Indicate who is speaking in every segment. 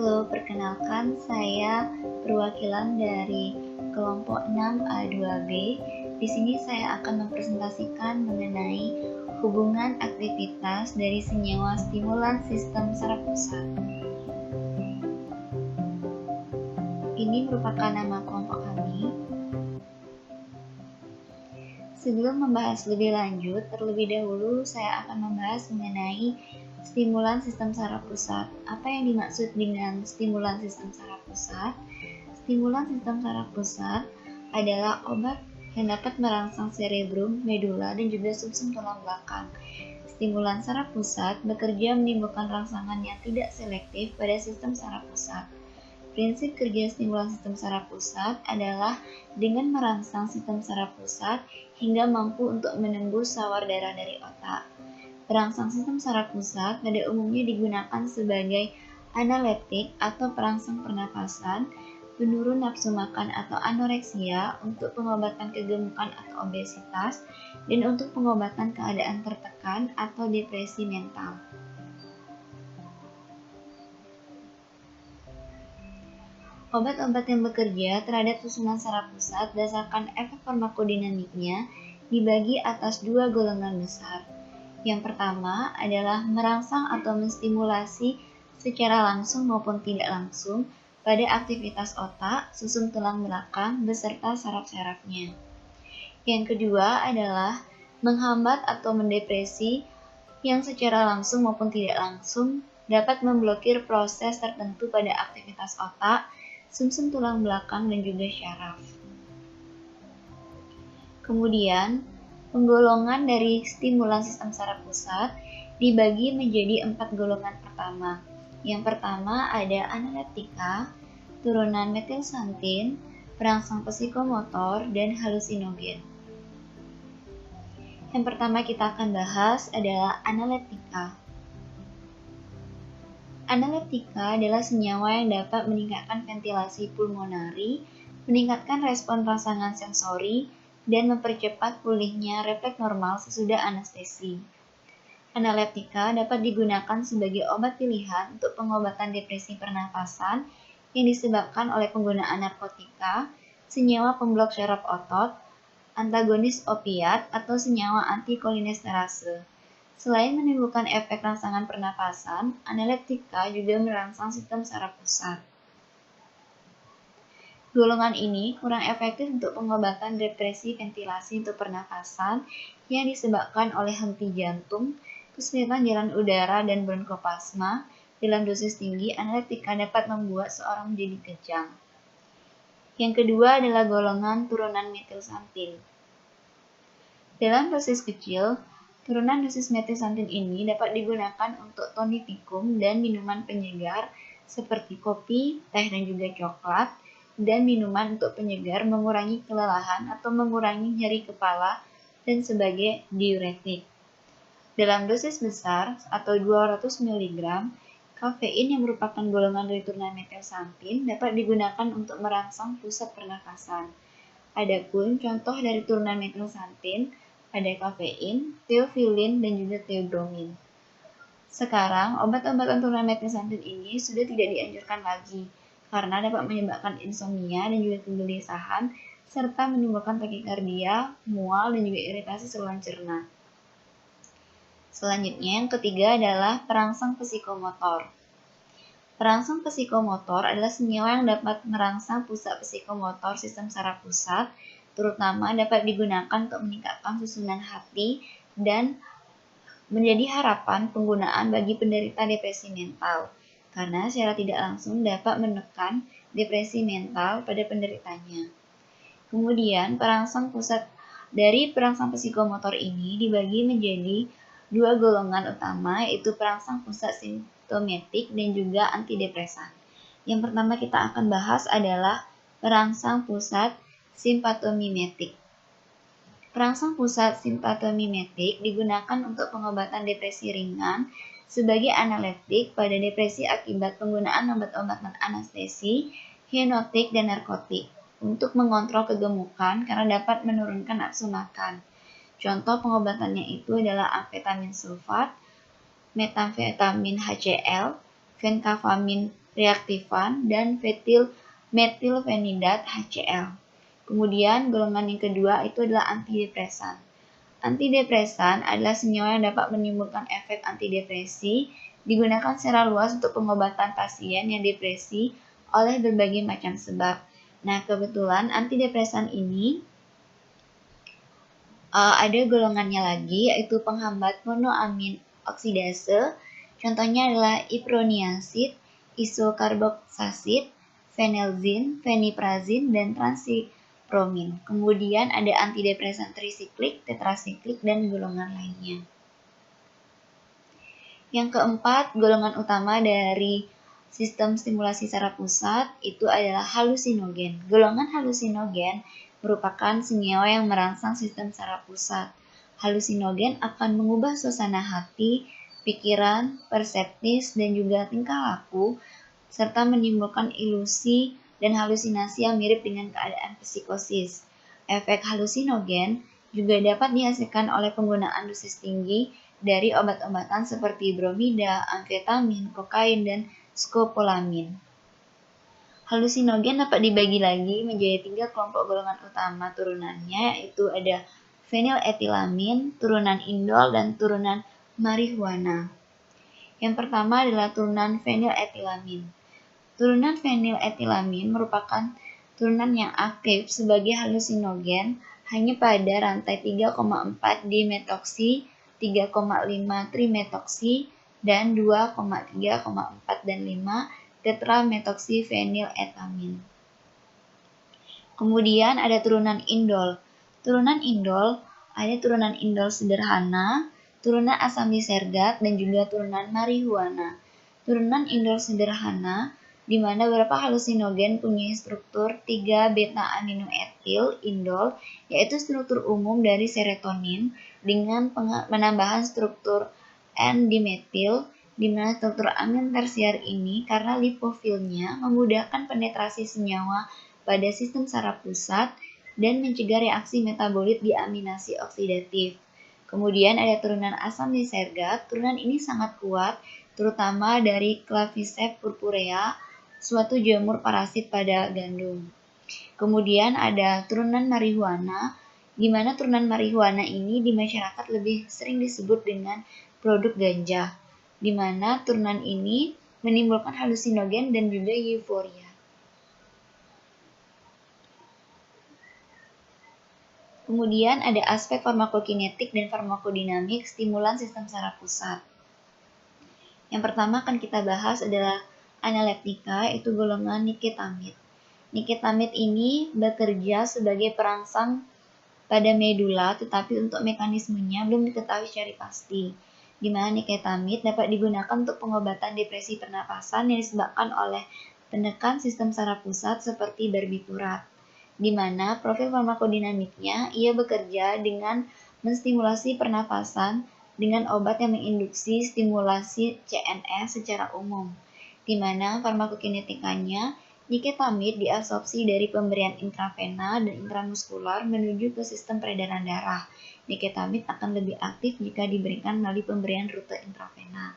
Speaker 1: Halo, perkenalkan saya perwakilan dari kelompok 6A2B. Di sini saya akan mempresentasikan mengenai hubungan aktivitas dari senyawa stimulan sistem saraf pusat. Ini merupakan nama kelompok kami. Sebelum membahas lebih lanjut, terlebih dahulu saya akan membahas mengenai stimulan sistem saraf pusat. Apa yang dimaksud dengan stimulan sistem saraf pusat? Stimulan sistem saraf pusat adalah obat yang dapat merangsang cerebrum, medula, dan juga sumsum tulang belakang. Stimulan saraf pusat bekerja menimbulkan rangsangan yang tidak selektif pada sistem saraf pusat. Prinsip kerja stimulan sistem saraf pusat adalah dengan merangsang sistem saraf pusat hingga mampu untuk menembus sawar darah dari otak. Perangsang sistem saraf pusat pada umumnya digunakan sebagai analgetik atau perangsang pernapasan, penurun nafsu makan atau anoreksia, untuk pengobatan kegemukan atau obesitas, dan untuk pengobatan keadaan tertekan atau depresi mental. Obat-obat yang bekerja terhadap susunan saraf pusat berdasarkan efek farmakodinamiknya dibagi atas dua golongan besar. Yang pertama adalah merangsang atau menstimulasi secara langsung maupun tidak langsung pada aktivitas otak, sumsum tulang belakang, beserta saraf-sarafnya. Yang kedua adalah menghambat atau mendepresi yang secara langsung maupun tidak langsung dapat memblokir proses tertentu pada aktivitas otak, sumsum tulang belakang, dan juga syaraf. Kemudian, penggolongan dari stimulan sistem saraf pusat dibagi menjadi 4 golongan pertama. Yang pertama ada analgetika, turunan metilsantin, perangsang psikomotor, dan halusinogen. Yang pertama kita akan bahas adalah analgetika. Analgetika adalah senyawa yang dapat meningkatkan ventilasi pulmonari, meningkatkan respon rangsangan sensori, dan mempercepat pulihnya refleks normal sesudah anestesi. Analgetika dapat digunakan sebagai obat pilihan untuk pengobatan depresi pernafasan yang disebabkan oleh penggunaan narkotika, senyawa pemblok syaraf otot, antagonis opiat, atau senyawa antikolinesterase. Selain menimbulkan efek rangsangan pernafasan, analgetika juga merangsang sistem saraf pusat. Golongan ini kurang efektif untuk pengobatan depresi ventilasi untuk pernafasan yang disebabkan oleh henti jantung, kesulitan jalan udara, dan bronkoplasma. Dalam dosis tinggi, analgetika dapat membuat seorang menjadi kejang. Yang kedua adalah golongan turunan metilsantin. Dalam dosis kecil, turunan dosis metilsantin ini dapat digunakan untuk tonifikum dan minuman penyegar seperti kopi, teh, dan juga coklat, dan minuman untuk penyegar mengurangi kelelahan atau mengurangi nyeri kepala dan sebagai diuretik. Dalam dosis besar atau 200 mg, kafein yang merupakan golongan dari turunan metilsantin dapat digunakan untuk merangsang pusat pernafasan. Adapun contoh dari turunan metilsantin ada kafein, teofilin, dan juga teobromin. Sekarang, obat-obatan turunan metilsantin ini sudah tidak dianjurkan lagi karena dapat menyebabkan insomnia dan juga kegelisahan serta menimbulkan takikardia, mual, dan juga iritasi saluran cerna. Selanjutnya, yang ketiga adalah perangsang psikomotor. Perangsang psikomotor adalah senyawa yang dapat merangsang pusat psikomotor sistem saraf pusat, terutama dapat digunakan untuk meningkatkan susunan hati dan menjadi harapan penggunaan bagi penderita depresi mental, karena secara tidak langsung dapat menekan depresi mental pada penderitanya. Kemudian, perangsang pusat dari perangsang psikomotor ini dibagi menjadi dua golongan utama, yaitu perangsang pusat simptomatik dan juga antidepresan. Yang pertama kita akan bahas adalah perangsang pusat simpatomimetik. Perangsang pusat simpatomimetik digunakan untuk pengobatan depresi ringan sebagai analgetik pada depresi akibat penggunaan obat-obatan anestesi, hipnotik, dan narkotik untuk mengontrol kegemukan karena dapat menurunkan nafsu makan. Contoh pengobatannya itu adalah amfetamin sulfat, metamfetamin HCl, fenkafamin reaktifan, dan metilfenidat HCl. Kemudian golongan yang kedua itu adalah antidepresan. Antidepresan adalah senyawa yang dapat menimbulkan efek antidepresi, digunakan secara luas untuk pengobatan pasien yang depresi oleh berbagai macam sebab. Nah, kebetulan antidepresan ini ada golongannya lagi, yaitu penghambat monoamin oksidase. Contohnya adalah iproniasid, isokarboksasid, fenelzin, feniprazin, dan transipromin. Kemudian ada antidepresan trisiklik, tetrasiklik, dan golongan lainnya. Yang keempat, golongan utama dari sistem stimulasi saraf pusat itu adalah halusinogen. Golongan halusinogen merupakan senyawa yang merangsang sistem saraf pusat. Halusinogen akan mengubah suasana hati, pikiran, perseptis, dan juga tingkah laku, serta menimbulkan ilusi dan halusinasi yang mirip dengan keadaan psikosis. Efek halusinogen juga dapat dihasilkan oleh penggunaan dosis tinggi dari obat-obatan seperti bromida, amfetamin, kokain, dan skopolamin. Halusinogen dapat dibagi lagi menjadi 3 kelompok golongan utama turunannya, yaitu ada feniletilamin, turunan indol, dan turunan marihuana. Yang pertama adalah turunan feniletilamin. Turunan feniletilamin merupakan turunan yang aktif sebagai halusinogen hanya pada rantai 3,4 dimetoksi, 3,5 trimetoksi, dan 2,3,4 dan 5 tetrametoksi feniletamin. Kemudian ada turunan indol. Turunan indol ada turunan indol sederhana, turunan asam lisergat, dan juga turunan marihuana. Turunan indol sederhana di mana beberapa halusinogen punya struktur 3 beta aminoetil indol, yaitu struktur umum dari serotonin dengan penambahan struktur N-dimetil, di mana struktur amin tersier ini karena lipofilnya memudahkan penetrasi senyawa pada sistem saraf pusat dan mencegah reaksi metabolit diaminasi oksidatif. Kemudian ada turunan asam lisergat. Turunan ini sangat kuat, terutama dari Claviceps purpurea, suatu jamur parasit pada gandum. Kemudian ada turunan marihuana, di mana turunan marihuana ini di masyarakat lebih sering disebut dengan produk ganja, di mana turunan ini menimbulkan halusinogen dan juga euforia. Kemudian ada aspek farmakokinetik dan farmakodinamik stimulan sistem saraf pusat. Yang pertama akan kita bahas adalah analeptika, yaitu golongan niketamid. Niketamid ini bekerja sebagai perangsang pada medula, tetapi untuk mekanismenya belum diketahui secara pasti. Di mana niketamid dapat digunakan untuk pengobatan depresi pernapasan yang disebabkan oleh penekan sistem saraf pusat seperti barbiturat. Di mana profil farmakodinamiknya ia bekerja dengan menstimulasi pernapasan dengan obat yang menginduksi stimulasi CNS secara umum. Di mana farmakokinetikanya niketamid diabsorpsi dari pemberian intravena dan intramuskular menuju ke sistem peredaran darah. Niketamid akan lebih aktif jika diberikan melalui pemberian rute intravena.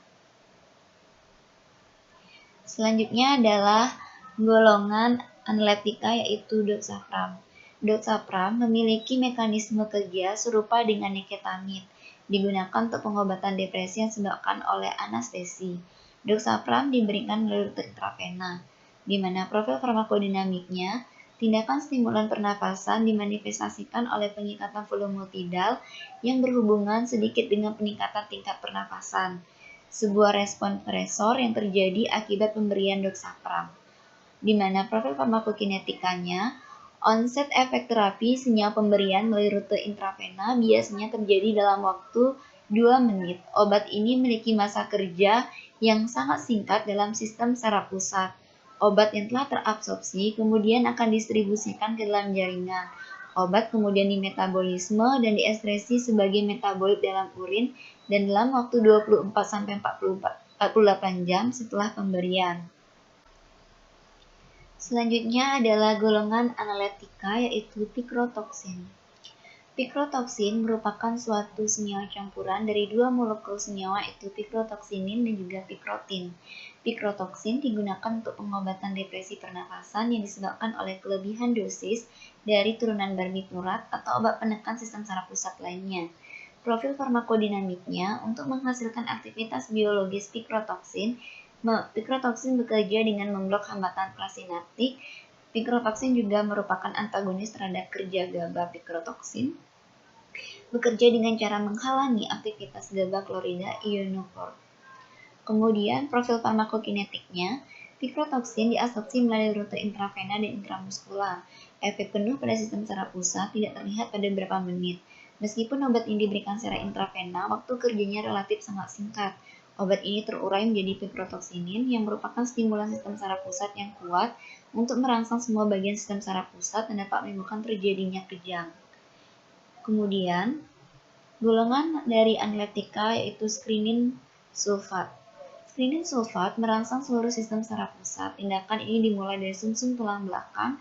Speaker 1: Selanjutnya adalah golongan analeptika, yaitu doxapram. Doxapram memiliki mekanisme kerja serupa dengan niketamid, digunakan untuk pengobatan depresi yang disebabkan oleh anestesi. Doxapram diberikan melalui rute intravena, di mana profil farmakodinamiknya, tindakan stimulan pernapasan dimanifestasikan oleh pengikatan volumotidal yang berhubungan sedikit dengan peningkatan tingkat pernapasan, sebuah respon stresor yang terjadi akibat pemberian doxapram, di mana profil farmakokinetikanya, onset efek terapi sinyal pemberian melalui rute intravena biasanya terjadi dalam waktu 2 menit. Obat ini memiliki masa kerja yang sangat singkat dalam sistem saraf pusat. Obat yang telah terabsorpsi kemudian akan didistribusikan ke dalam jaringan. Obat kemudian dimetabolisme dan dieskresi sebagai metabolit dalam urin dan dalam waktu 24-48 jam setelah pemberian. Selanjutnya adalah golongan analeptika, yaitu tikrotoksin. Pikrotoksin merupakan suatu senyawa campuran dari dua molekul senyawa yaitu pikrotoksinin dan juga pikrotin. Pikrotoksin digunakan untuk pengobatan depresi pernafasan yang disebabkan oleh kelebihan dosis dari turunan barbiturat atau obat penekan sistem saraf pusat lainnya. Profil farmakodinamiknya untuk menghasilkan aktivitas biologis pikrotoksin bekerja dengan memblok hambatan prasinaptik. Pikrotoksin juga merupakan antagonis terhadap kerja GABA. Pikrotoksin bekerja dengan cara menghalangi aktivitas GABA klorida ionofor. Kemudian, profil farmakokinetiknya, pikrotoksin diabsorpsi melalui rute intravena dan intramuskular. Efek penuh pada sistem saraf pusat tidak terlihat pada beberapa menit. Meskipun obat ini diberikan secara intravena, waktu kerjanya relatif sangat singkat. Obat ini terurai menjadi pikrotoksinin yang merupakan stimulan sistem saraf pusat yang kuat untuk merangsang semua bagian sistem saraf pusat dan dapat menimbulkan terjadinya kejang. Kemudian, golongan dari analeptika yaitu skinin sulfat. Skinin sulfat merangsang seluruh sistem saraf pusat. Tindakan ini dimulai dari sumsum tulang belakang,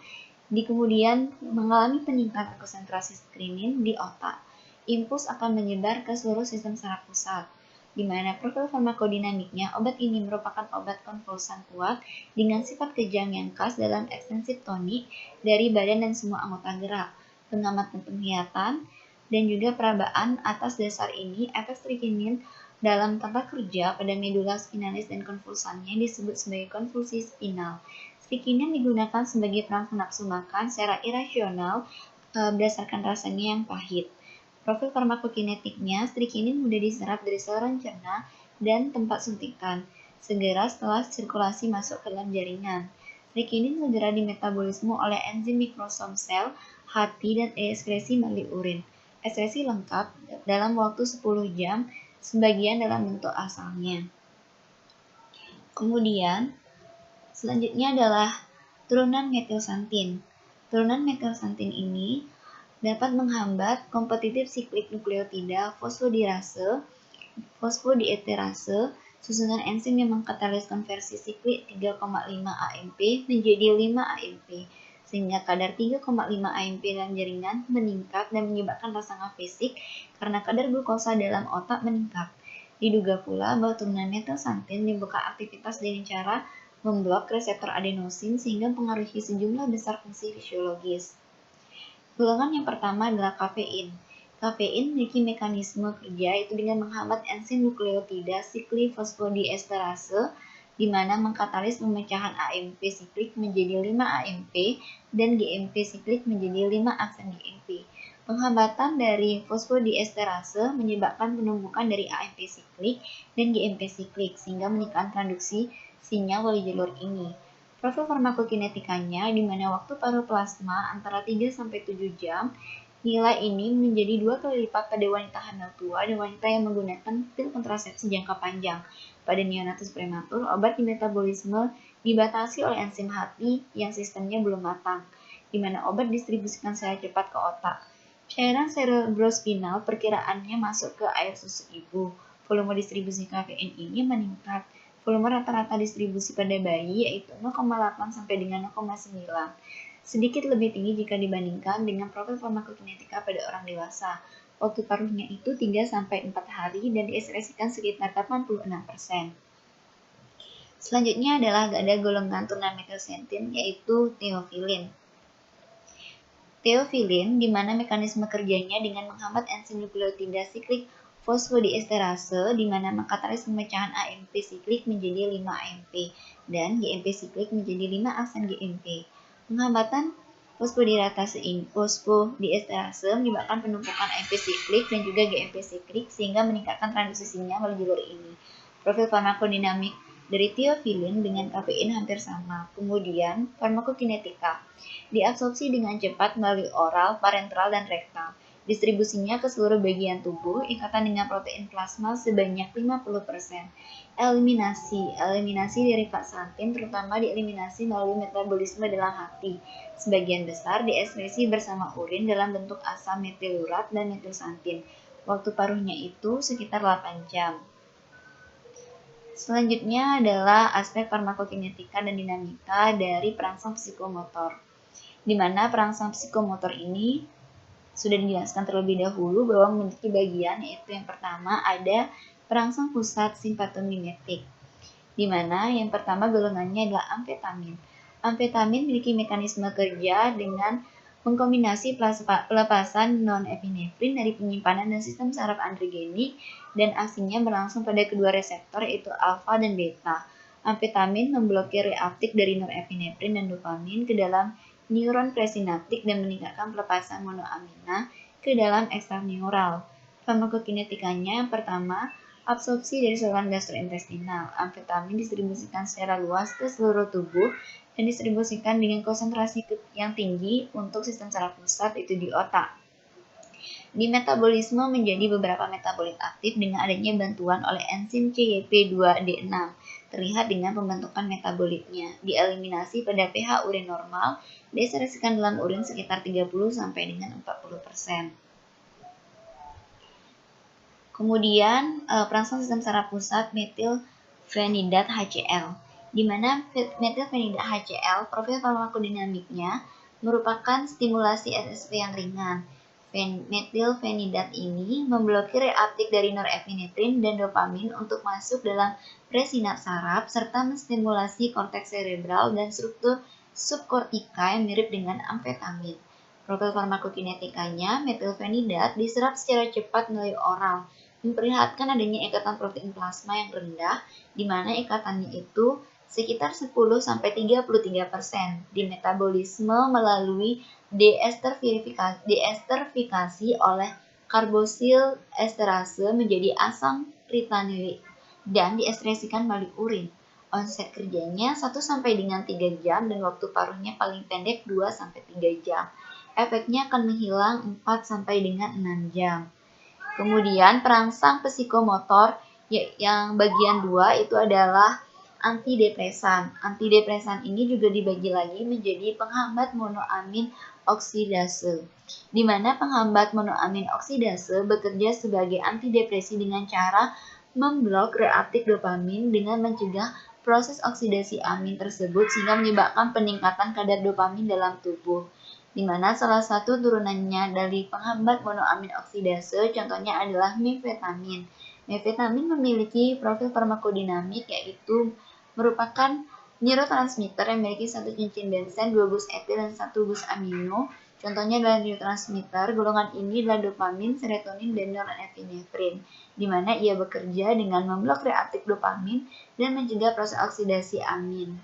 Speaker 1: kemudian mengalami peningkatan konsentrasi skinin di otak. Impuls akan menyebar ke seluruh sistem saraf pusat, di mana profil farmakodinamiknya obat ini merupakan obat konvulsan kuat dengan sifat kejang yang khas dalam ekstensif tonik dari badan dan semua anggota gerak, pengamatan penglihatan, dan juga perabaan. Atas dasar ini, efek strychnine dalam tata kerja pada medula spinalis dan konvulsannya disebut sebagai konvulsi spinal. Strychnine digunakan sebagai perangsang nafsu makan secara irasional berdasarkan rasanya yang pahit. Profil farmakokinetiknya, strychnine mudah diserap dari saluran cerna dan tempat suntikan, segera setelah sirkulasi masuk ke dalam jaringan. Strychnine segera dimetabolisme oleh enzim mikrosom sel, hati, dan ekskresi melalui urin. Ekskresi lengkap dalam waktu 10 jam, sebagian dalam bentuk asalnya. Kemudian, selanjutnya adalah turunan metilsantin. Turunan metilsantin ini dapat menghambat kompetitif siklik nukleotida fosfodiesterase, susunan enzim yang mengkatalis konversi siklik 3,5 AMP menjadi 5 AMP, sehingga kadar 3,5 AMP dalam jaringan meningkat dan menyebabkan rasa fisik karena kadar glukosa dalam otak meningkat. Diduga pula bahwa turunan metilsantin membuka aktivitas dengan cara memblok reseptor adenosin sehingga mempengaruhi sejumlah besar fungsi fisiologis. Golongan yang pertama adalah kafein. Kafein memiliki mekanisme kerja yaitu dengan menghambat enzim nukleotida siklik fosfodiesterase, di mana mengkatalis pemecahan AMP siklik menjadi 5 AMP dan GMP siklik menjadi 5 aksen GMP. Penghambatan dari fosfodiesterase menyebabkan penumpukan dari AMP siklik dan GMP siklik sehingga meningkatkan traduksi sinyal melalui jalur ini. Profil farmakokinetikanya di mana waktu paruh plasma antara 3-7 jam, nilai ini menjadi 2 kali lipat pada wanita hamil tua dan wanita yang menggunakan pil kontrasepsi jangka panjang. Pada neonatus prematur, obat metabolisme dibatasi oleh enzim hati yang sistemnya belum matang, di mana obat distribusikan secara cepat ke otak. Cairan cerebrospinal perkiraannya masuk ke air susu ibu. Volume distribusi kafein ini meningkat. Volume rata-rata distribusi pada bayi yaitu 0,8 sampai dengan 0,9. Sedikit lebih tinggi jika dibandingkan dengan profil farmakokinetika pada orang dewasa. Waktu paruhnya itu 3 sampai 4 hari dan diekspresikan sekitar 86%. Selanjutnya adalah ada golongan turunan metilsantin yaitu teofilin. Teofilin di mana mekanisme kerjanya dengan menghambat enzim nukleotida siklik fosfodiesterase di mana mengkatalis pemecahan AMP siklik menjadi 5 AMP dan GMP siklik menjadi 5 aksen GMP. Penghambatan fosfodiesterase menyebabkan penumpukan AMP siklik dan juga GMP siklik sehingga meningkatkan transduksinya melalui jalur ini. Profil farmakodinamik dari teofilin dengan kafein hampir sama. Kemudian, farmakokinetika diabsorpsi dengan cepat melalui oral, parenteral, dan rektal. Distribusinya ke seluruh bagian tubuh, ikatan dengan protein plasma sebanyak 50%. Eliminasi dari vaksantin terutama dieliminasi melalui metabolisme dalam hati. Sebagian besar diekspresi bersama urin dalam bentuk asam metilurat dan metilsantin. Waktu paruhnya itu sekitar 8 jam. Selanjutnya adalah aspek farmakokinetika dan dinamika dari perangsang psikomotor, di mana perangsang psikomotor ini sudah dijelaskan terlebih dahulu bahwa memiliki bagian, yaitu yang pertama ada perangsang pusat simpatomimetik, di mana yang pertama golongannya adalah amfetamin. Amfetamin memiliki mekanisme kerja dengan mengkombinasi pelepasan norepinefrin dari penyimpanan dan sistem saraf adrenerginik, dan aksinya berlangsung pada kedua reseptor, yaitu alfa dan beta. Amfetamin memblokir reuptake dari norepinefrin dan dopamin ke dalam neuron presinaptik dan meningkatkan pelepasan monoamina ke dalam ekstraneural. Farmakokinetikanya yang pertama, absorpsi dari saluran gastrointestinal. Amfetamin distribusikan secara luas ke seluruh tubuh dan distribusikan dengan konsentrasi yang tinggi untuk sistem saraf pusat, itu di otak. Di metabolisme menjadi beberapa metabolit aktif dengan adanya bantuan oleh enzim CYP2D6. Terlihat dengan pembentukan metabolitnya. Dieliminasi pada pH urin normal, dieserasikan dalam urin sekitar 30 sampai dengan 40%. Kemudian perangsang sistem saraf pusat metilfenidat HCl, di mana metilfenidat HCl profil farmakodinamiknya merupakan stimulasi SSP yang ringan. Metilfenidat ini memblokir reuptake dari norepinefrin dan dopamin untuk masuk dalam presinaps saraf serta menstimulasi korteks cerebral dan struktur subkortika yang mirip dengan amfetamin. Profil farmakokinetikanya, metilfenidat diserap secara cepat melalui oral, memperlihatkan adanya ikatan protein plasma yang rendah, di mana ikatannya itu sekitar 10-33%. Di metabolisme melalui deesterifikasi oleh karbosil esterase menjadi asam ritanoik dan diestresikan melalui urin. Onset kerjanya 1-3 jam dan waktu paruhnya paling pendek 2-3 jam. Efeknya akan menghilang 4-6 jam. Kemudian perangsang psikomotor yang bagian 2 itu adalah antidepresan. Antidepresan ini juga dibagi lagi menjadi penghambat monoamin oksidase, di mana penghambat monoamin oksidase bekerja sebagai antidepresi dengan cara memblok reuptake dopamin dengan mencegah proses oksidasi amin tersebut sehingga menyebabkan peningkatan kadar dopamin dalam tubuh, di mana salah satu turunannya dari penghambat monoamin oksidase contohnya adalah mefetamin. Mefetamin memiliki profil farmakodinamik, yaitu merupakan neurotransmitter yang memiliki satu cincin benzen, 2 gus etil, dan 1 gus amino. Contohnya adalah neurotransmitter. Golongan ini adalah dopamin, serotonin, dan norepinefrin, di mana ia bekerja dengan memblok reuptake dopamin dan mencegah proses oksidasi amin.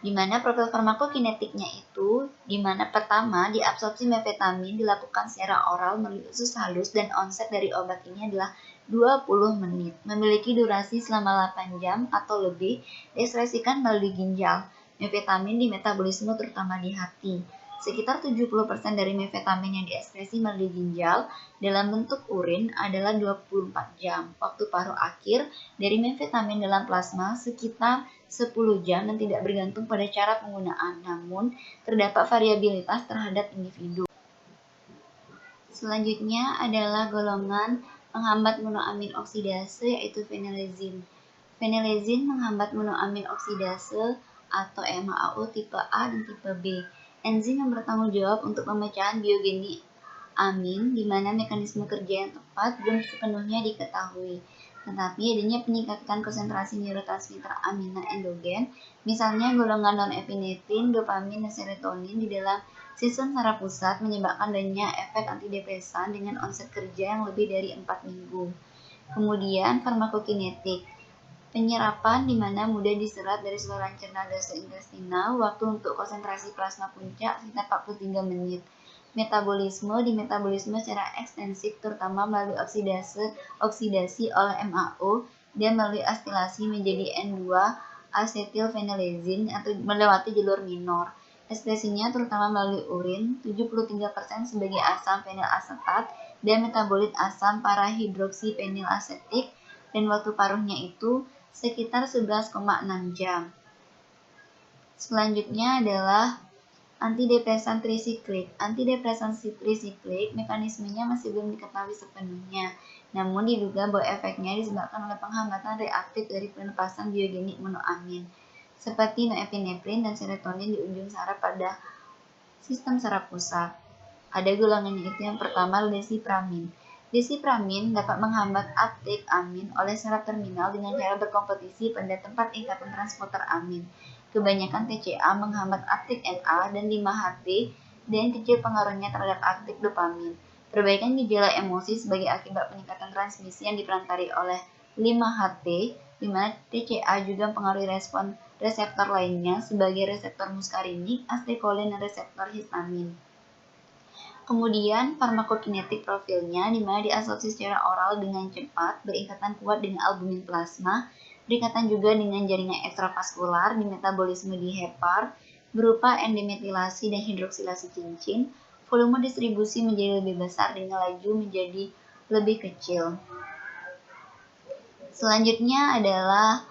Speaker 1: Di mana profil farmakokinetiknya itu, di mana pertama diabsorpsi mefetamin dilakukan secara oral melalui usus halus dan onset dari obat ini adalah 20 menit, memiliki durasi selama 8 jam atau lebih, diestresikan melalui ginjal. Mefetamin di metabolisme terutama di hati. Sekitar 70% dari mefetamin yang dieskresi melalui ginjal dalam bentuk urin adalah 24 jam. Waktu paruh akhir dari mefetamin dalam plasma sekitar 10 jam dan tidak bergantung pada cara penggunaan, namun terdapat variabilitas terhadap individu. Selanjutnya adalah golongan penghambat monoamin oksidase, yaitu fenilezin. Fenilezin menghambat monoamin oksidase atau MAO tipe A dan tipe B. Enzim yang bertanggung jawab untuk pemecahan biogenik amin, di mana mekanisme kerja yang tepat belum sepenuhnya diketahui. Tetapi adanya peningkatan konsentrasi neurotransmitter amina endogen, misalnya golongan norepinefrin, dopamin, dan serotonin di dalam sistem saraf pusat, menyebabkan adanya efek antidepresan dengan onset kerja yang lebih dari 4 minggu. Kemudian farmakokinetik. Penyerapan di mana mudah diserap dari saluran cerna gastrointestinal, waktu untuk konsentrasi plasma puncak sekitar 43 menit. Metabolisme, di metabolisme secara ekstensif terutama melalui oksidasi oleh MAO dan melalui astilasi menjadi N2 asetilfenilezin atau melewati jalur minor. Ekspresinya terutama melalui urin, 73% sebagai asam fenilasetat dan metabolit asam parahidroksifenilasetik, dan waktu paruhnya itu sekitar 11,6 jam. Selanjutnya adalah antidepresan trisiklik. Antidepresan trisiklik mekanismenya masih belum diketahui sepenuhnya, namun diduga bahwa efeknya disebabkan oleh penghambatan reaktif dari pelepasan biogenik monoamin, seperti norepinefrin dan serotonin di ujung saraf pada sistem saraf pusat. Ada golongannya itu yang pertama desipramin. Desipramin dapat menghambat uptake amin oleh saraf terminal dengan cara berkompetisi pada tempat ikatan transporter amin. Kebanyakan TCA menghambat uptake NA dan 5-HT dan kecil pengaruhnya terhadap uptake dopamin. Perbaikan gejala emosi sebagai akibat peningkatan transmisi yang diperantari oleh 5-HT, di mana TCA juga mempengaruhi respon reseptor lainnya sebagai reseptor muskarinik, asetilkolin, dan reseptor histamin. Kemudian farmakokinetik profilnya di mana diabsorpsi secara oral dengan cepat, berikatan kuat dengan albumin plasma, berikatan juga dengan jaringan ekstravaskular di metabolisme di hepar, berupa endemetilasi dan hidroksilasi cincin, volume distribusi menjadi lebih besar dengan laju menjadi lebih kecil. Selanjutnya adalah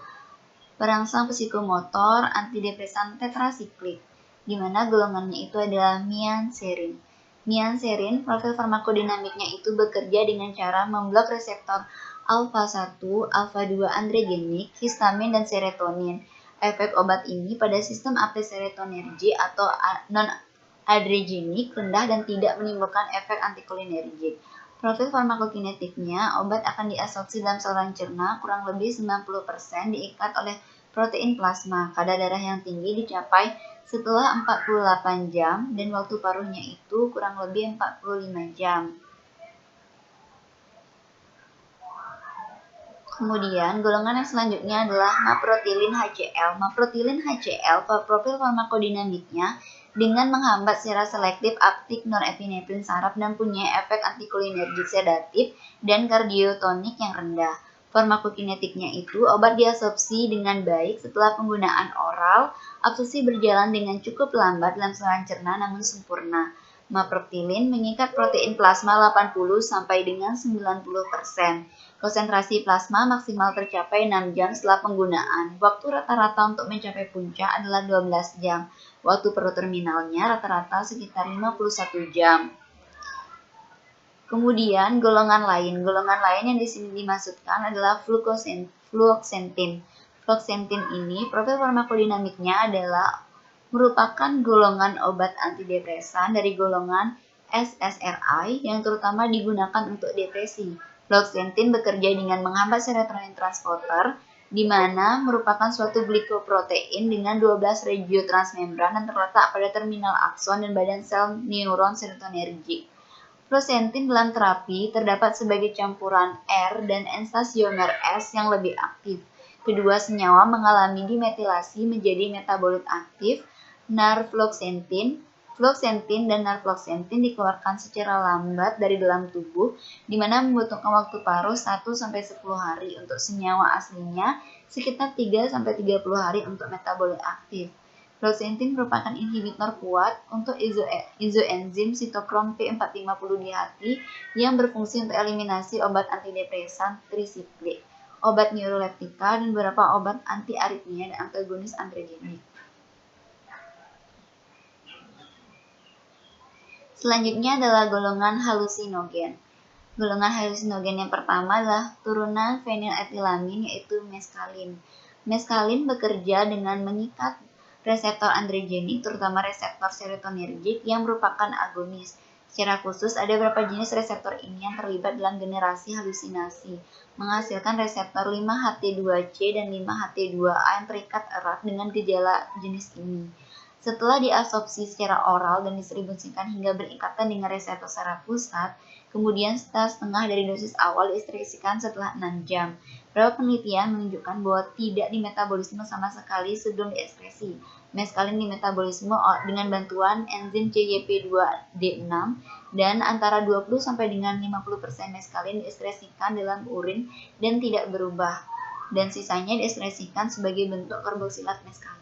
Speaker 1: perangsang psikomotor antidepresan tetrasiklik, di mana golongannya itu adalah mianserin. Mianserin, profil farmakodinamiknya itu bekerja dengan cara memblok reseptor alfa-1, alfa-2 androgenik, histamin, dan serotonin. Efek obat ini pada sistem apes serotonergic atau non-adrenergic rendah dan tidak menimbulkan efek antikolinergik. Profil farmakokinetiknya, obat akan diabsorpsi dalam saluran cerna kurang lebih 90% diikat oleh protein plasma. Kadar darah yang tinggi dicapai setelah 48 jam dan waktu paruhnya itu kurang lebih 45 jam. Kemudian, golongan yang selanjutnya adalah maprotilin HCl. Maprotilin HCl, profil farmakodinamiknya dengan menghambat secara selektif uptake norepinefrin saraf dan punya efek antikolinergik sedatif dan kardiotonik yang rendah. Farmakokinetiknya itu, obat diabsorpsi dengan baik setelah penggunaan oral, absorpsi berjalan dengan cukup lambat dalam saluran cerna namun sempurna. Maprotilin mengikat protein plasma 80 sampai dengan 90%. Konsentrasi plasma maksimal tercapai 6 jam setelah penggunaan. Waktu rata-rata untuk mencapai puncak adalah 12 jam. Waktu proterminalnya rata-rata sekitar 51 jam. Kemudian golongan lain yang di sini dimaksudkan adalah fluoxetine. Fluoxetine ini profil farmakodinamiknya adalah merupakan golongan obat antidepresan dari golongan SSRI yang terutama digunakan untuk depresi. Fluoxetine bekerja dengan menghambat serotonin transporter, di mana merupakan suatu glikoprotein dengan 12 regio transmembran dan terletak pada terminal akson dan badan sel neuron serotonergic. Fluoxetine dalam terapi terdapat sebagai campuran R dan N-stasiomer S yang lebih aktif. Kedua senyawa mengalami dimetilasi menjadi metabolit aktif. Narfloxetine dan narfloxetine dikeluarkan secara lambat dari dalam tubuh, di mana membutuhkan waktu paruh 1-10 hari untuk senyawa aslinya, sekitar 3-30 hari untuk metabolit aktif. Fluoxetine merupakan inhibitor kuat untuk izoenzim sitokrom P450 di hati yang berfungsi untuk eliminasi obat antidepresan trisiklik, obat neuroleptika, dan beberapa obat anti-aritmia dan antagonis androgenik. Selanjutnya adalah golongan halusinogen. Golongan halusinogen yang pertama adalah turunan feniletilamin yaitu meskalin. Meskalin bekerja dengan mengikat reseptor androgenik, terutama reseptor serotonergic yang merupakan agonis. Secara khusus, ada beberapa jenis reseptor ini yang terlibat dalam generasi halusinasi, menghasilkan reseptor 5-HT2C dan 5-HT2A yang terikat erat dengan gejala jenis ini. Setelah diabsorpsi secara oral dan didistribusikan hingga berikatan dengan reseptor secara pusat, kemudian setengah dari dosis awal diekstresikan setelah 6 jam. Beberapa penelitian menunjukkan bahwa tidak dimetabolisme sama sekali sebelum diekskresi. Meskalin dimetabolisme dengan bantuan enzim CYP2D6 dan antara 20 sampai dengan 50% meskalin diekskresikan dalam urin dan tidak berubah, dan sisanya diekskresikan sebagai bentuk karboksilat meskalin.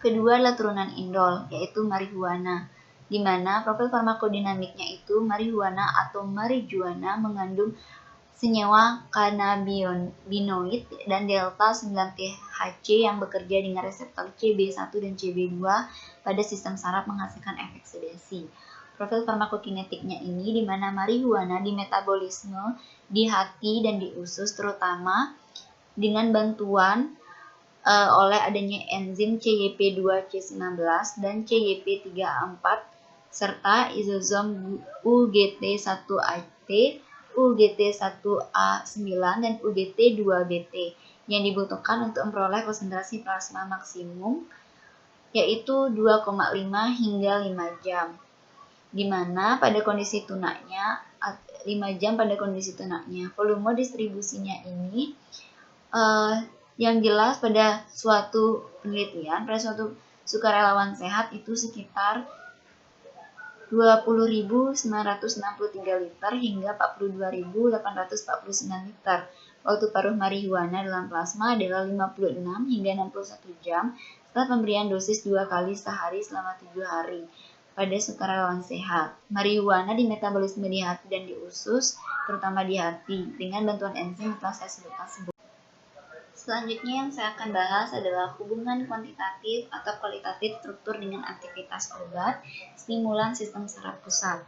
Speaker 1: Kedua adalah turunan indol, yaitu marihuana, di mana profil farmakodinamiknya itu marihuana atau marijuana mengandung senyawa cannabinoid dan delta-9-THC yang bekerja dengan reseptor CB1 dan CB2 pada sistem saraf menghasilkan efek sedasi. Profil farmakokinetiknya ini di mana marihuana dimetabolisme di hati dan di usus terutama dengan bantuan oleh adanya enzim CYP2C19 dan CYP3A4 serta izosom UGT1AT, UGT1A9 dan UGT2BT yang dibutuhkan untuk memperoleh konsentrasi plasma maksimum yaitu 2,5 hingga 5 jam. Di mana pada kondisi tunanya 5 jam pada kondisi tunanya. Volume distribusinya ini yang jelas pada suatu penelitian, pada suatu sukarelawan sehat itu sekitar 20.963 liter hingga 42.849 liter. Waktu paruh marihuana dalam plasma adalah 56 hingga 61 jam setelah pemberian dosis 2 kali sehari selama 7 hari. Pada sukarelawan sehat, marihuana dimetabolisme di hati dan di usus, terutama di hati, dengan bantuan enzim yang telah saya sebutkan sebelumnya. Selanjutnya yang saya akan bahas adalah hubungan kuantitatif atau kualitatif struktur dengan aktivitas obat, stimulan sistem saraf pusat.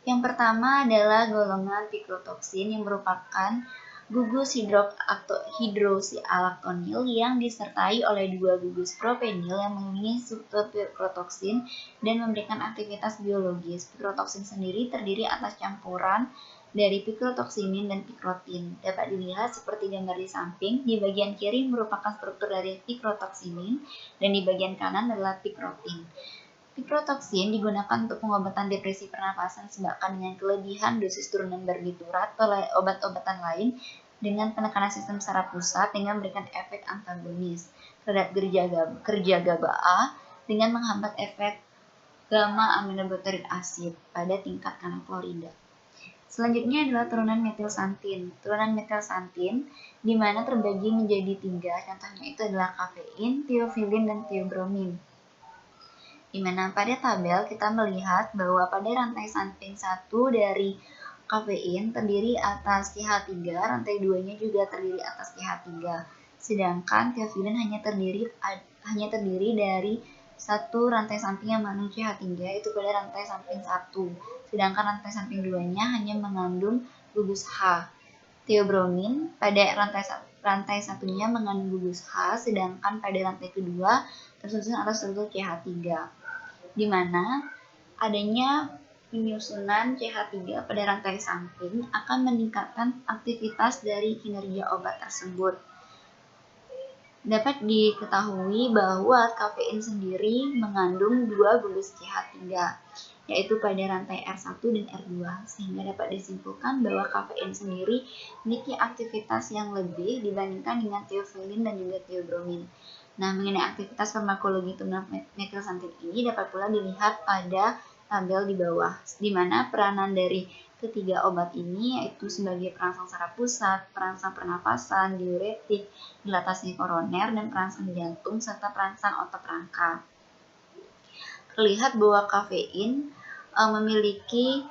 Speaker 1: Yang pertama adalah golongan pikrotoksin yang merupakan gugus hidroksialaktonil yang disertai oleh 2 gugus propenil yang mengelilingi struktur pikrotoksin dan memberikan aktivitas biologis. Pikrotoksin sendiri terdiri atas campuran dari pikrotoksinin dan pikrotin. Dapat dilihat seperti gambar di samping, di bagian kiri merupakan struktur dari pikrotoksinin dan di bagian kanan adalah pikrotin. Pikrotoksin digunakan untuk pengobatan depresi pernapasan disebabkan dengan kelebihan dosis turunan barbiturat oleh obat-obatan lain dengan penekanan sistem saraf pusat dengan memberikan efek antagonis terhadap kerja GABA A dengan menghambat efek gamma aminobutyric acid pada tingkat kanal-klorida. Selanjutnya adalah turunan metilsantin. Turunan metilsantin di mana terbagi menjadi 3, contohnya itu adalah kafein, tiofilin, dan tiobromin. Di mana pada tabel kita melihat bahwa pada rantai samping 1 dari kafein terdiri atas CH3, rantai 2-nya juga terdiri atas CH3. Sedangkan tiofilin hanya terdiri dari satu rantai samping yang mengandung CH3 itu pada rantai samping 1. Sedangkan rantai samping 2-nya hanya mengandung gugus H. Tiobromin pada rantai 1-nya mengandung gugus H, sedangkan pada rantai kedua tersusun atas struktur CH3. Di mana adanya penyusunan CH3 pada rantai samping akan meningkatkan aktivitas dari kinerja obat tersebut. Dapat diketahui bahwa kafein sendiri mengandung 2 gugus CH3, yaitu pada rantai R1 dan R2, sehingga dapat disimpulkan bahwa kafein sendiri memiliki aktivitas yang lebih dibandingkan dengan tiofilin dan juga tiobromin. Nah, mengenai aktivitas farmakologi turunan metilsantin ini dapat pula dilihat pada tabel di bawah, di mana peranan dari ketiga obat ini yaitu sebagai perangsang saraf pusat, perangsang pernapasan, diuretik, dilatasi koroner, dan perangsang jantung, serta perangsang otot rangka. Terlihat bahwa kafein memiliki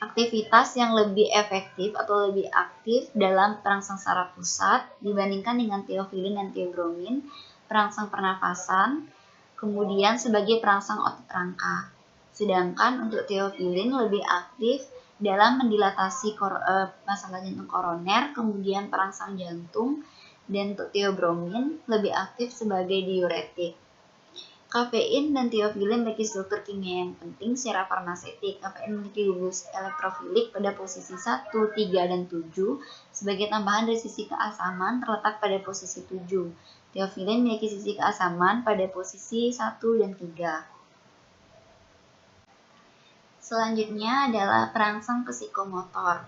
Speaker 1: aktivitas yang lebih efektif atau lebih aktif dalam perangsang saraf pusat dibandingkan dengan tiofilin dan tiobromin, perangsang pernapasan, kemudian sebagai perangsang otot rangka. Sedangkan untuk tiofilin lebih aktif dalam mendilatasi masalah jantung koroner, kemudian perangsang jantung, dan untuk tiobromin lebih aktif sebagai diuretik. Kafein dan tiofilin memiliki struktur kimia yang penting secara farmasetik. Kafein memiliki gugus elektrofilik pada posisi 1, 3, dan 7. Sebagai tambahan dari sisi keasaman terletak pada posisi 7. Tiofilin memiliki sisi keasaman pada posisi 1 dan 3. Selanjutnya adalah perangsang psikomotor.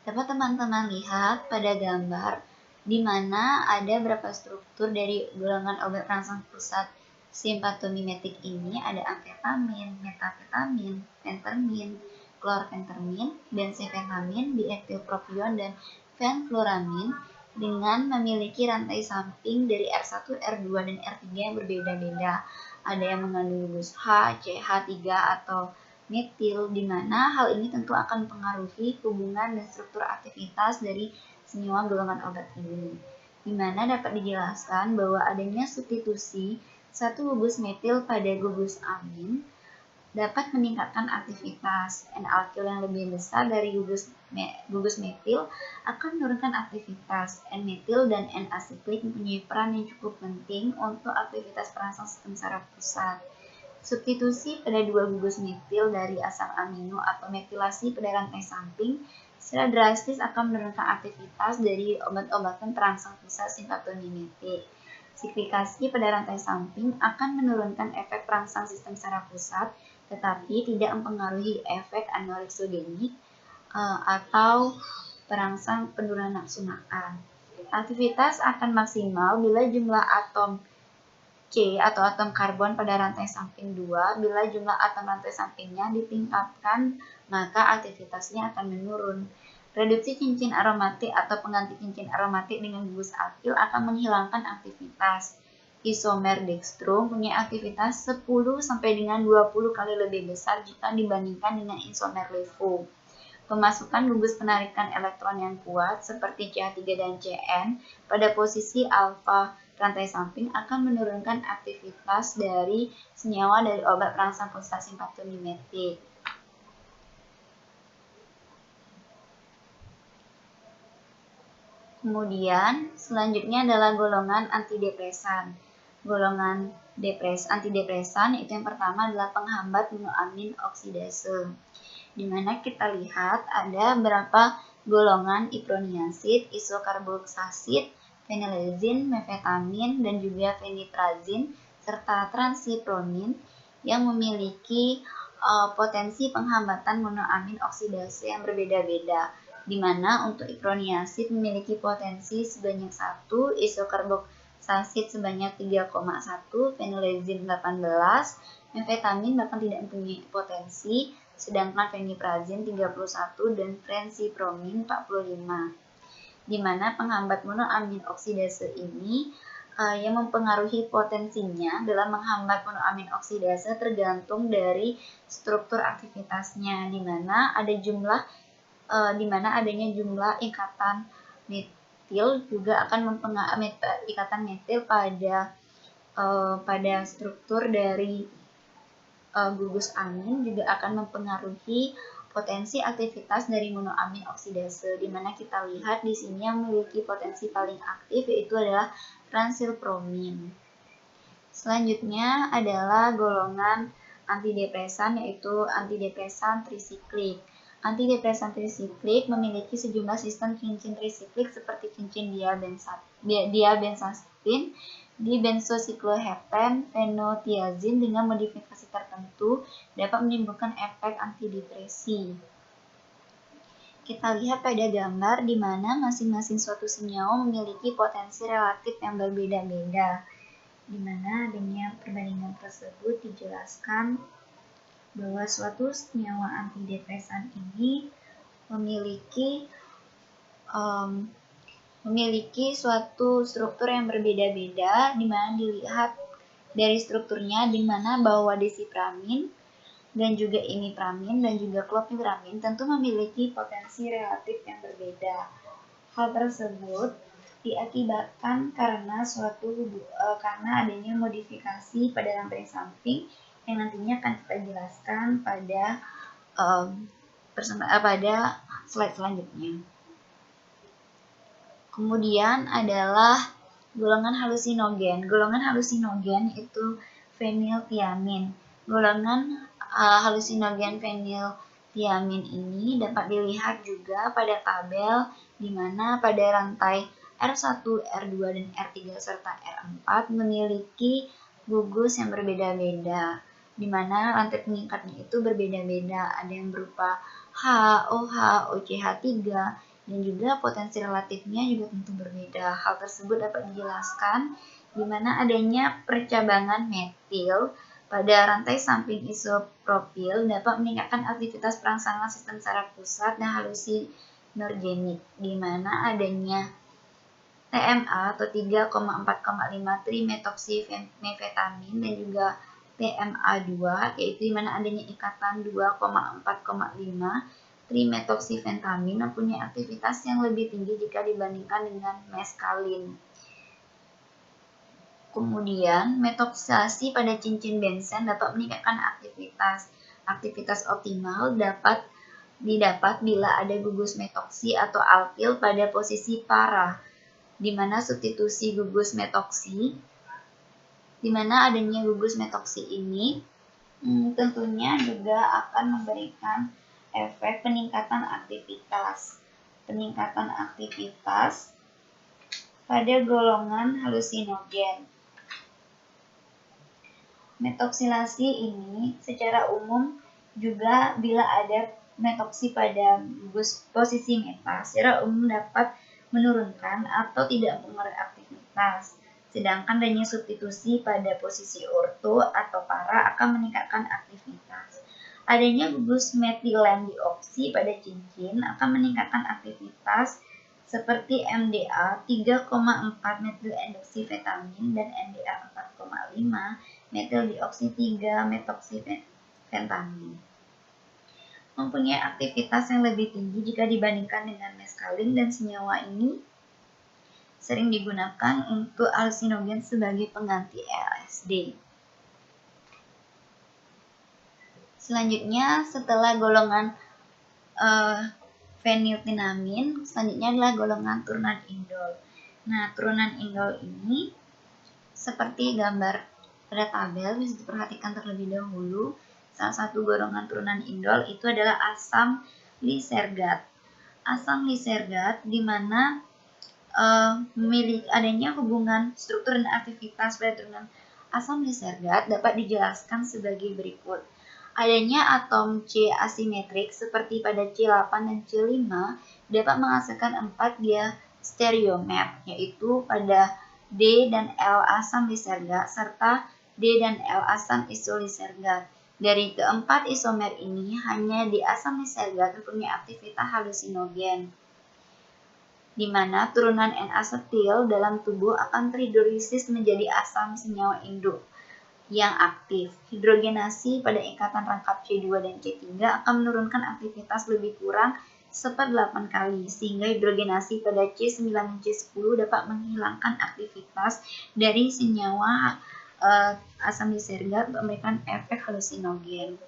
Speaker 1: Dapat teman-teman lihat pada gambar di mana ada beberapa struktur dari golongan obat perangsang pusat simpatomimetik ini. Ada amfetamin, metafetamin, fentermin, klorfentermin, benzfetamin, diethylpropion, dan fenfluramin dengan memiliki rantai samping dari R1, R2, dan R3 yang berbeda-beda. Ada yang mengandung gugus H, CH3, atau metil, di mana hal ini tentu akan mempengaruhi hubungan dan struktur aktivitas dari semua golongan obat ini. Di mana dapat dijelaskan bahwa adanya substitusi satu gugus metil pada gugus amin dapat meningkatkan aktivitas. N-alkil yang lebih besar dari gugus metil akan menurunkan aktivitas. N-metil dan N-asiklik mempunyai peran yang cukup penting untuk aktivitas perangsang sistem saraf pusat. Substitusi pada dua gugus metil dari asam amino atau metilasi pada rantai samping secara drastis akan menurunkan aktivitas dari obat-obatan perangsang pusat simpatomimetik. Siklikasi pada rantai samping akan menurunkan efek perangsang sistem saraf pusat, tetapi tidak mempengaruhi efek anoreksogenik atau perangsang penurunan nafsu makan. Aktivitas akan maksimal bila jumlah atom C atau atom karbon pada rantai samping 2, bila jumlah atom rantai sampingnya ditingkatkan, maka aktivitasnya akan menurun. Reduksi cincin aromatik atau pengganti cincin aromatik dengan gugus alkil akan menghilangkan aktivitas. Isomer dextro punya aktivitas 10 sampai dengan 20 kali lebih besar jika dibandingkan dengan isomer levo. Pemasukan gugus penarikan elektron yang kuat seperti CH3 dan Cn pada posisi alfa rantai samping akan menurunkan aktivitas dari senyawa dari obat perangsang pusat simpatomimetik. Kemudian, selanjutnya adalah golongan antidepresan. Golongan antidepresan itu yang pertama adalah penghambat monoamin oksidase. Di mana kita lihat ada beberapa golongan iproniasid, isokarboxasid, fenilezin, mefetamin, dan juga fenitrazin, serta transipromin yang memiliki potensi penghambatan monoamin oksidase yang berbeda-beda, di mana untuk iproniasid memiliki potensi sebanyak 1, isokarboxasid sebanyak 3,1, fenilezin 18, mefetamin bahkan tidak mempunyai potensi, sedangkan feniprazin 31 dan transipromin 45. Di mana penghambat monoamin oksidase ini yang mempengaruhi potensinya dalam menghambat monoamin oksidase tergantung dari struktur aktivitasnya, di mana adanya jumlah ikatan metil juga akan mempengaruhi ikatan metil pada struktur dari gugus amin juga akan mempengaruhi potensi aktivitas dari monoamin oksidase, di mana kita lihat di sini yang memiliki potensi paling aktif yaitu adalah transilpromin. Selanjutnya adalah golongan antidepresan yaitu antidepresan trisiklik. Antidepresan trisiklik memiliki sejumlah sistem cincin trisiklik seperti cincin diabenzaspin, dibenzosiklohepten, fenotiazin dengan modifikasi tertentu dapat menimbulkan efek antidepresi. Kita lihat pada gambar di mana masing-masing suatu senyawa memiliki potensi relatif yang berbeda-beda. Di mana adanya perbandingan tersebut dijelaskan bahwa suatu senyawa antidepresan ini memiliki suatu struktur yang berbeda-beda, di mana dilihat dari strukturnya, di mana bahwa desipramin dan juga imipramin dan juga klopidogrel tentu memiliki potensi relatif yang berbeda. Hal tersebut diakibatkan karena adanya modifikasi pada rantai samping yang nantinya akan kita jelaskan pada slide selanjutnya. Kemudian adalah golongan halusinogen. Golongan halusinogen itu feniltiamin. Golongan halusinogen feniltiamin ini dapat dilihat juga pada tabel di mana pada rantai R1, R2, dan R3 serta R4 memiliki gugus yang berbeda-beda, di mana rantai pengikatnya itu berbeda-beda, ada yang berupa H, OH, OCH3, dan juga potensi relatifnya juga tentu berbeda. Hal tersebut dapat dijelaskan di mana adanya percabangan metil pada rantai samping isopropil dapat meningkatkan aktivitas perangsangan sistem saraf pusat dan halusinogenik, di mana adanya TMA atau 3,4,5 trimetoxymefetamin dan juga TMA2, yaitu di mana adanya ikatan 2,4,5 trimetoxyfentamin mempunyai aktivitas yang lebih tinggi jika dibandingkan dengan meskalin. Kemudian, metoksilasi pada cincin benzen dapat meningkatkan aktivitas. Aktivitas optimal didapat bila ada gugus metoksi atau alkil pada posisi para, di mana adanya gugus metoksi ini tentunya juga akan memberikan efek peningkatan aktivitas pada golongan halusinogen. Metoksilasi ini secara umum juga bila ada metoksi pada gugus posisi meta, secara umum dapat menurunkan atau tidak mempengaruhi aktivitas. Sedangkan adanya substitusi pada posisi orto atau para akan meningkatkan aktivitas. Adanya gugus metilen dioksi pada cincin akan meningkatkan aktivitas seperti MDA 3,4 metilendoksifentamin dan MDA 4,5 metildioksi 3 metoksifentamin. Mempunyai aktivitas yang lebih tinggi jika dibandingkan dengan meskalin, dan senyawa ini sering digunakan untuk halusinogen sebagai pengganti LSD. Selanjutnya, setelah golongan feniltinamin, selanjutnya adalah golongan turunan indol. Nah, turunan indol ini seperti gambar pada tabel bisa diperhatikan terlebih dahulu. Salah satu golongan turunan indol itu adalah asam lisergat. Asam lisergat di mana memiliki adanya hubungan struktur dan aktivitas pada turunan asam lisergat dapat dijelaskan sebagai berikut. Adanya atom C asimetrik seperti pada C8 dan C5 dapat menghasilkan 4 diastereomer, yaitu pada D dan L asam lisergat serta D dan L asam isolisergat. Dari keempat isomer ini, hanya di asam lisergat mempunyai aktivitas halusinogen, di mana turunan N-asetil dalam tubuh akan terhidrolisis menjadi asam senyawa induk yang aktif. Hidrogenasi pada ikatan rangkap C2 dan C3 akan menurunkan aktivitas lebih kurang 1/8 kali, sehingga hidrogenasi pada C9 dan C10 dapat menghilangkan aktivitas dari senyawa asam lisergat untuk memberikan efek halusinogen.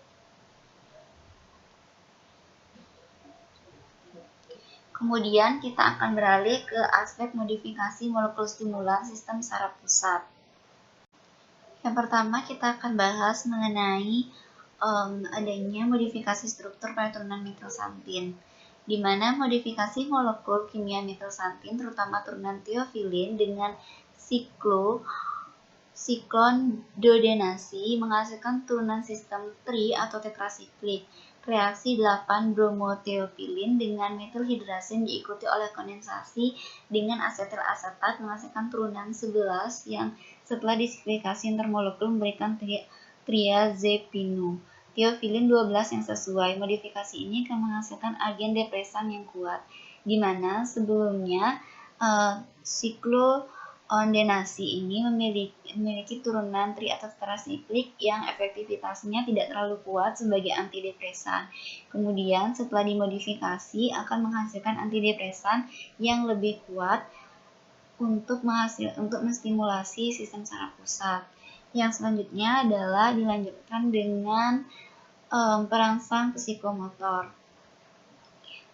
Speaker 1: Kemudian kita akan beralih ke aspek modifikasi molekul stimulan sistem saraf pusat. Yang pertama kita akan bahas mengenai adanya modifikasi struktur pada turunan metilsantin, di mana modifikasi molekul kimia metilsantin terutama turunan tiofilin dengan siklondodenasi menghasilkan turunan sistem tri atau tetrasiklik. Reaksi 8 bromotiofilin dengan metilhidrasin diikuti oleh kondensasi dengan asetil asetat menghasilkan turunan 11 yang setelah disiklikasi intermolekul memberikan triazepino. Tiofilin 12 yang sesuai. Modifikasi ini akan menghasilkan agen depresan yang kuat, di mana sebelumnya siklondenasi ini memiliki turunan tri atau tetrasiklik yang efektivitasnya tidak terlalu kuat sebagai antidepresan. Kemudian setelah dimodifikasi akan menghasilkan antidepresan yang lebih kuat untuk menstimulasi sistem saraf pusat. Yang selanjutnya adalah dilanjutkan dengan perangsang psikomotor.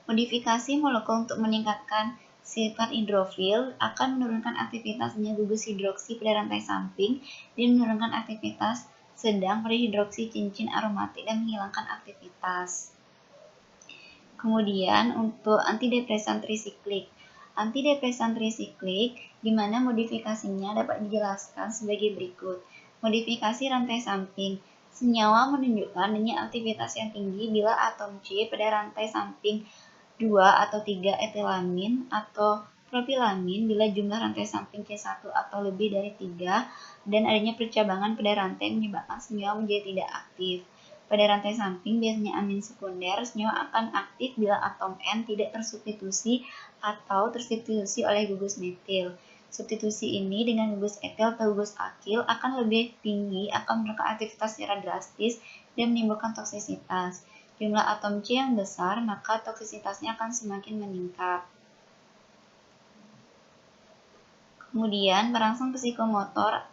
Speaker 1: Modifikasi molekul untuk meningkatkan sifat hidrofil akan menurunkan aktivitasnya gugus hidroksi pada rantai samping dan menurunkan aktivitas sedang pada hidroksi cincin aromatik dan menghilangkan aktivitas. Kemudian untuk antidepresan trisiklik. Antidepresan trisiklik di mana modifikasinya dapat dijelaskan sebagai berikut. Modifikasi rantai samping. Senyawa menunjukkan adanya aktivitas yang tinggi bila atom C pada rantai samping 2 atau 3 etilamin atau propilamin bila jumlah rantai samping C1 atau lebih dari 3 dan adanya percabangan pada rantai menyebabkan senyawa menjadi tidak aktif. Pada rantai samping biasanya amin sekunder, senyawa akan aktif bila atom N tidak tersubstitusi atau tersubstitusi oleh gugus metil. Substitusi ini dengan gugus etil atau gugus akil akan lebih tinggi, akan menurunkan aktivitas secara drastis dan menimbulkan toksisitas. Jumlah atom C yang besar, maka toksisitasnya akan semakin meningkat. Kemudian, perangsang psikomotor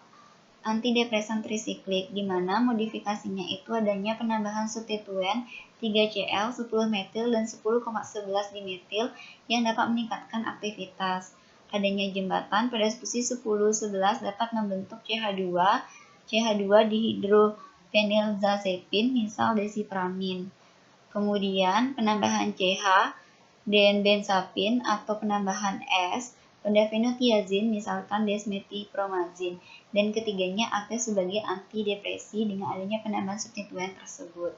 Speaker 1: antidepresan trisiklik, di mana modifikasinya itu adanya penambahan substituen 3Cl, 10-metil, dan 10,11 dimetil yang dapat meningkatkan aktivitas. Adanya jembatan pada posisi 10-11 dapat membentuk CH2 dihidropenilzazepin, misal desipramin. Kemudian penambahan CH dan benzapin atau penambahan S pada fenotiazin, misalkan desmetipromazin, dan ketiganya aktif sebagai antidepresi dengan adanya penambahan substituen tersebut.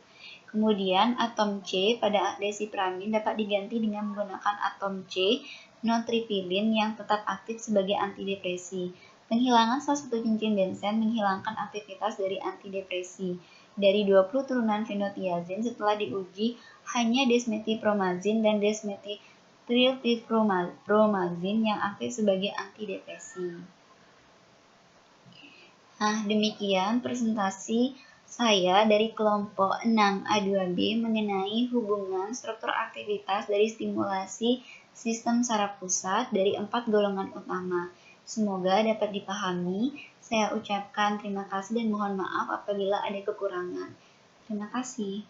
Speaker 1: Kemudian atom C pada desipramin dapat diganti dengan menggunakan atom C notripilin yang tetap aktif sebagai antidepresi. Penghilangan salah satu cincin benzen menghilangkan aktivitas dari antidepresi. Dari 20 turunan fenotiazin setelah diuji, hanya desmetipromazin dan desmetrilpromazin yang aktif sebagai antidepresi. Nah, demikian presentasi saya dari kelompok 6A2B mengenai hubungan struktur aktivitas dari stimulasi sistem saraf pusat dari 4 golongan utama. Semoga dapat dipahami. Saya ucapkan terima kasih dan mohon maaf apabila ada kekurangan. Terima kasih.